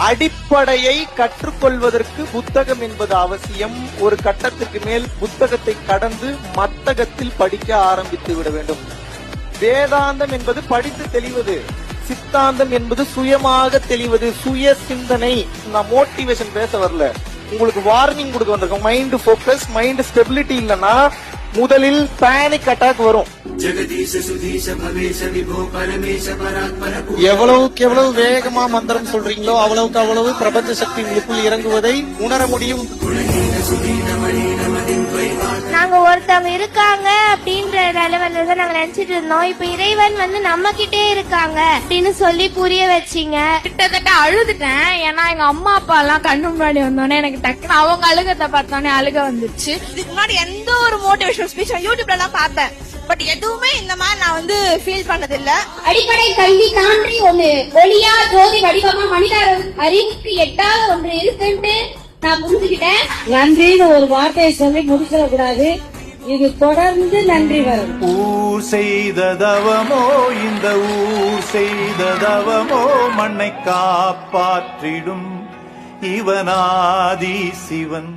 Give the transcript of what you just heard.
அடிப்படையை கற்றுக்கொள்வதற்கு புத்தகம் என்பது அவசியம். ஒரு கட்டத்துக்கு மேல் புத்தகத்தை கடந்து மத்தகத்தில் படிக்க ஆரம்பித்து விட வேண்டும். வேதாந்தம் என்பது படித்து தெளிவது, சித்தாந்தம் என்பது சுயமாக தெளிவது, சுய சிந்தனை. நான் மோட்டிவேஷன் பேச வரல, உங்களுக்கு வார்னிங் கொடுக்க வந்திருக்கோம். மைண்ட் போக்கஸ், மைண்ட் ஸ்டெபிலிட்டி இல்லைன்னா முதலில் பேனிக் அட்டாக் வரும். எவ்வளவுக்கு எவ்வளவு வேகமா மந்திரம் சொல்றீங்களோ அவ்வளவுக்கு அவ்வளவு பிரபஞ்ச சக்தி உங்களுக்குள் இறங்குவதை உணர முடியும். நாங்க ஒருத்தவங்க இருக்காங்க அப்படின்ற லெவல்ல தான் நாங்க நினைச்சிட்டு இருந்தோம். இப்ப இறைவன் வந்து நம்ம கிட்டே இருக்காங்க அப்படின்னு சொல்லி புரிய வச்சீங்க. கிட்டத்தட்ட அழுதுட்டேன். ஏன்னா எங்க அம்மா அப்பா எல்லாம் கண்ணு முன்னாடி வந்தோடனே எனக்கு டக்குன்னு அவங்க அழுகத்தை பார்த்தோன்னே அழுக வந்துருச்சு. இதுக்கு முன்னாடி எந்த ஒரு மோட்டிவேஷனல் ஸ்பீச் யூடியூப்ல எல்லாம் பார்த்தேன். பட் எதுவுமே இந்த மாதிரி நான் வந்து ஃபீல் பண்ணது இல்ல. அடிப்படை கல்வி தாண்டி ஒண்ணு ஒளியா ஜோதி வடிவமா மனித அறிவுக்கு எட்டாத ஒன்று இருக்குன்ட்டு நான் புரிஞ்சுக்கிட்டேன். நன்றின்னு ஒரு வார்த்தையை சொல்லி முடிச்சிட கூடாது. இது தொடர்ந்து நன்றி வரும். ஊர் செய்த தவமோ இந்த ஊர் செய்த தவமோ மண்ணை காப்பாற்றிடும் இவனாதி சிவன்.